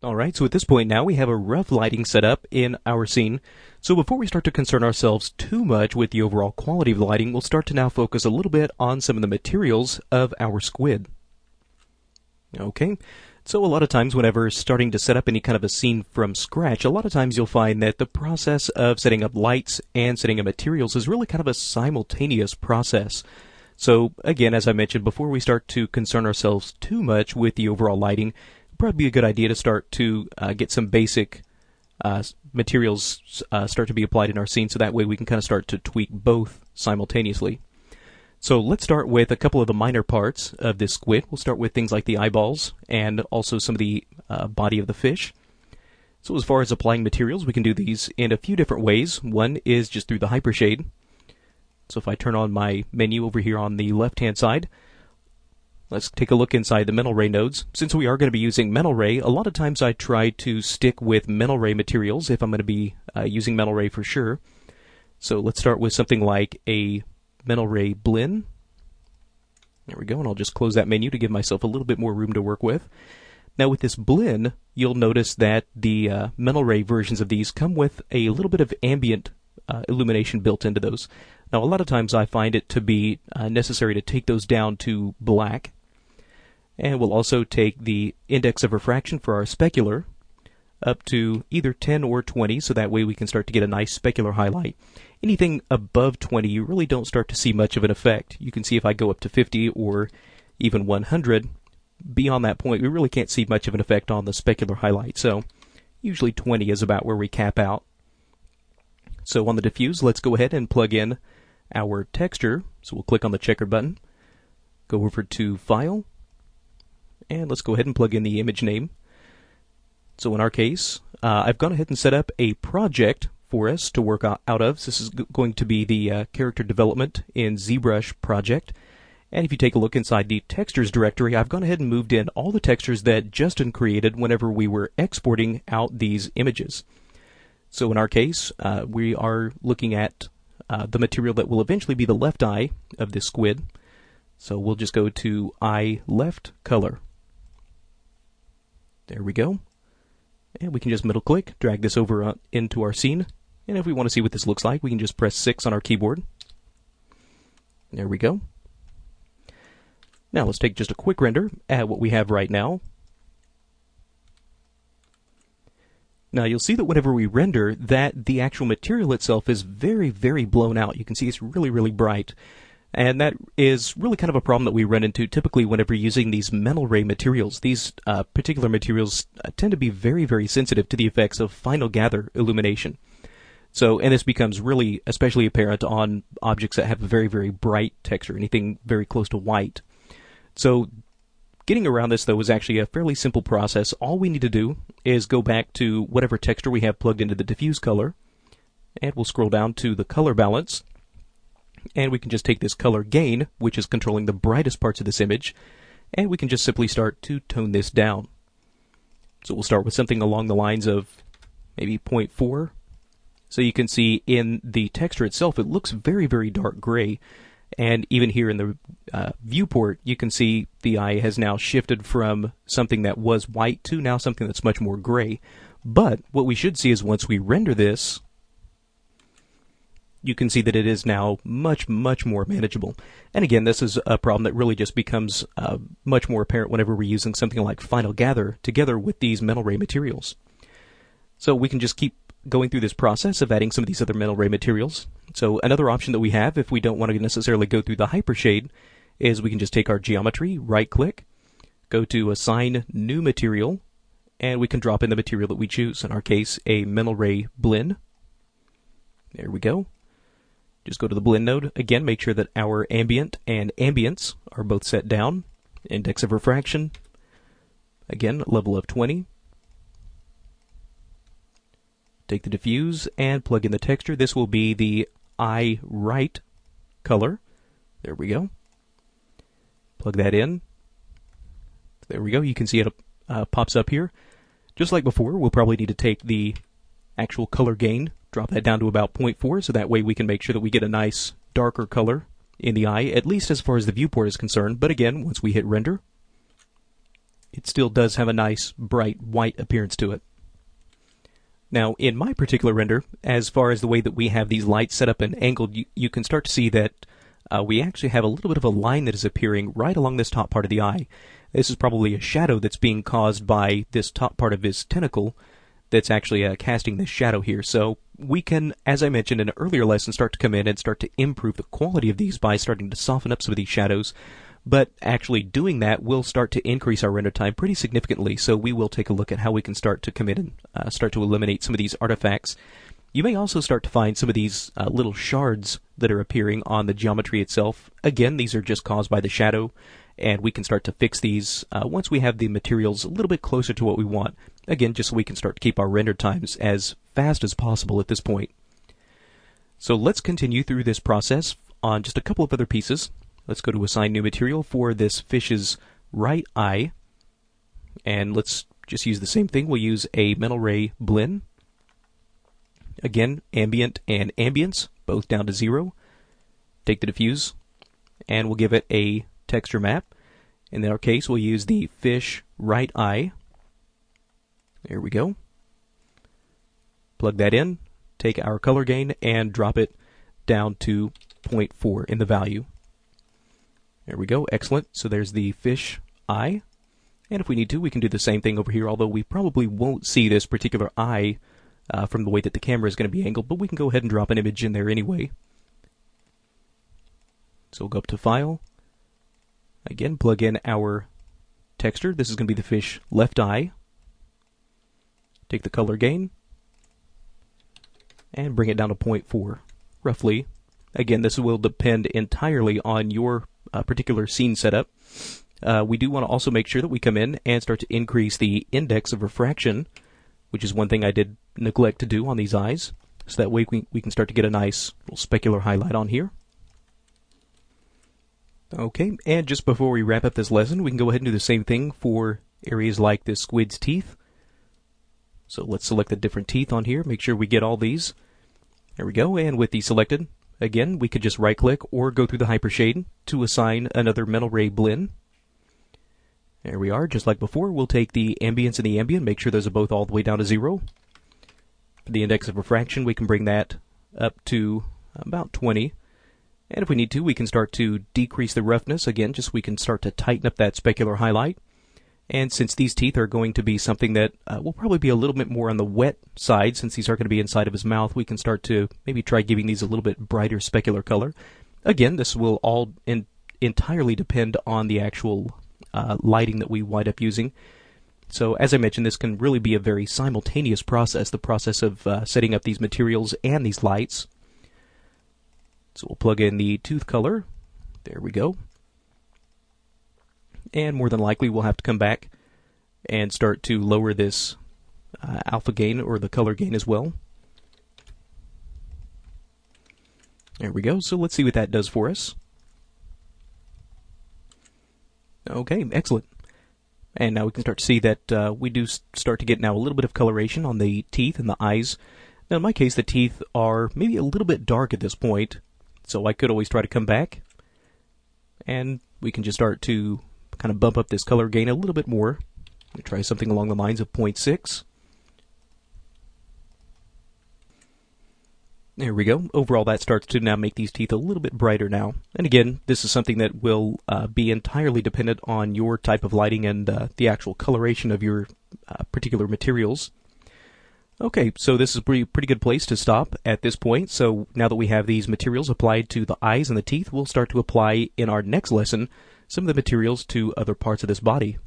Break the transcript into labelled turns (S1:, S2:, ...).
S1: Alright, so at this point now we have a rough lighting set up in our scene. So before we start to concern ourselves too much with the overall quality of the lighting, we'll start to now focus a little bit on some of the materials of our squid. Okay, so a lot of times whenever starting to set up any kind of a scene from scratch, a lot of times you'll find that the process of setting up lights and setting up materials is really kind of a simultaneous process. So again, as I mentioned, before we start to concern ourselves too much with the overall lighting, it'd probably be a good idea to start to get some basic materials start to be applied in our scene, so that way we can kind of start to tweak both simultaneously. So let's start with a couple of the minor parts of this squid. We'll start with things like the eyeballs and also some of the body of the fish. So as far as applying materials, we can do these in a few different ways. One is just through the hypershade. So if I turn on my menu over here on the left-hand side, let's take a look inside the mental ray nodes. Since we are going to be using mental ray, a lot of times I try to stick with mental ray materials if I'm going to be using mental ray for sure. So let's start with something like a mental ray blend. There we go, and I'll just close that menu to give myself a little bit more room to work with. Now with this blend, you'll notice that the mental ray versions of these come with a little bit of ambient illumination built into those. Now a lot of times I find it to be necessary to take those down to black. And we'll also take the index of refraction for our specular up to either 10 or 20, so that way we can start to get a nice specular highlight. Anything above 20, you really don't start to see much of an effect. You can see if I go up to 50 or even 100, beyond that point, we really can't see much of an effect on the specular highlight. So usually 20 is about where we cap out. So on the diffuse, let's go ahead and plug in our texture. So we'll click on the checkered button, go over to File, and let's go ahead and plug in the image name. So in our case, I've gone ahead and set up a project for us to work out of. So this is going to be the character development in ZBrush project. And if you take a look inside the textures directory, I've gone ahead and moved in all the textures that Justin created whenever we were exporting out these images. So in our case, we are looking at the material that will eventually be the left eye of this squid. So we'll just go to eye left color. There we go. And we can just middle click, drag this over into our scene. And if we want to see what this looks like, we can just press 6 on our keyboard. There we go. Now let's take just a quick render at what we have right now. Now you'll see that whenever we render, that the actual material itself is very, very blown out. You can see it's really, really bright. And that is really kind of a problem that we run into typically whenever using these mental ray materials. These particular materials tend to be very, very sensitive to the effects of final gather illumination. So, and this becomes really especially apparent on objects that have a very, very bright texture, anything very close to white. So, getting around this, though, is actually a fairly simple process. All we need to do is go back to whatever texture we have plugged into the diffuse color, and we'll scroll down to the color balance. And we can just take this color gain, which is controlling the brightest parts of this image, and we can just simply start to tone this down. So we'll start with something along the lines of maybe 0.4. So you can see in the texture itself, it looks very, very dark gray. And even here in the viewport, you can see the eye has now shifted from something that was white to now something that's much more gray. But what we should see is once we render this, you can see that it is now much, much more manageable. And again, this is a problem that really just becomes much more apparent whenever we're using something like Final Gather together with these mental ray materials. So we can just keep going through this process of adding some of these other mental ray materials. So another option that we have if we don't want to necessarily go through the hypershade is we can just take our geometry, right click, go to Assign New Material, and we can drop in the material that we choose. In our case, a mental ray blend. There we go. Just go to the blend node. Again, make sure that our ambient and ambience are both set down. Index of refraction. Again, level of 20. Take the diffuse and plug in the texture. This will be the eye right color. There we go. Plug that in. There we go. You can see it pops up here. Just like before, we'll probably need to take the actual color gain, drop that down to about 0.4, so that way we can make sure that we get a nice darker color in the eye, at least as far as the viewport is concerned. But again, once we hit render, it still does have a nice bright white appearance to it. Now, in my particular render, as far as the way that we have these lights set up and angled, you can start to see that we actually have a little bit of a line that is appearing right along this top part of the eye. This is probably a shadow that's being caused by this top part of his tentacle that's actually casting this shadow here. So we can, as I mentioned in an earlier lesson, start to come in and start to improve the quality of these by starting to soften up some of these shadows. But actually doing that will start to increase our render time pretty significantly, so we will take a look at how we can start to come in and start to eliminate some of these artifacts. You may also start to find some of these little shards that are appearing on the geometry itself. Again, these are just caused by the shadow, and we can start to fix these once we have the materials a little bit closer to what we want. Again, just so we can start to keep our render times as fast as possible at this point. So let's continue through this process on just a couple of other pieces. Let's go to assign new material for this fish's right eye. And let's just use the same thing. We'll use a mental ray blend. Again, ambient and ambience, both down to 0. Take the diffuse, and we'll give it a texture map. In our case, we'll use the fish right eye. There we go. Plug that in, take our color gain, and drop it down to 0.4 in the value. There we go, excellent. So there's the fish eye. And if we need to, we can do the same thing over here, although we probably won't see this particular eye from the way that the camera is going to be angled, but we can go ahead and drop an image in there anyway. So we'll go up to File. Again, plug in our texture. This is going to be the fish left eye. Take the color gain and bring it down to 0.4, roughly. Again, this will depend entirely on your particular scene setup. We do want to also make sure that we come in and start to increase the index of refraction, which is one thing I did neglect to do on these eyes, so that way we can start to get a nice little specular highlight on here. Okay, and just before we wrap up this lesson, we can go ahead and do the same thing for areas like this squid's teeth. So let's select the different teeth on here, make sure we get all these. There we go, and with these selected, again, we could just right-click or go through the hypershade to assign another mental ray blend. There we are, just like before. We'll take the ambience and the ambient, make sure those are both all the way down to 0. For the index of refraction, we can bring that up to about 20. And if we need to, we can start to decrease the roughness, again, just so we can start to tighten up that specular highlight. And since these teeth are going to be something that will probably be a little bit more on the wet side, since these are going to be inside of his mouth, we can start to maybe try giving these a little bit brighter specular color. Again, this will all entirely depend on the actual lighting that we wind up using. So as I mentioned, this can really be a very simultaneous process, the process of setting up these materials and these lights. So we'll plug in the tooth color. There we go. And more than likely we'll have to come back and start to lower this alpha gain or the color gain as well. There we go. So let's see what that does for us. Okay, excellent. And now we can start to see that we do start to get now a little bit of coloration on the teeth and the eyes. Now in my case, the teeth are maybe a little bit dark at this point, so I could always try to come back, and we can just start to kind of bump up this color gain a little bit more. Try something along the lines of 0.6. There we go. Overall, that starts to now make these teeth a little bit brighter now. And again, this is something that will be entirely dependent on your type of lighting and the actual coloration of your particular materials. Okay, so this is a pretty good place to stop at this point. So now that we have these materials applied to the eyes and the teeth, we'll start to apply in our next lesson some of the materials to other parts of this body.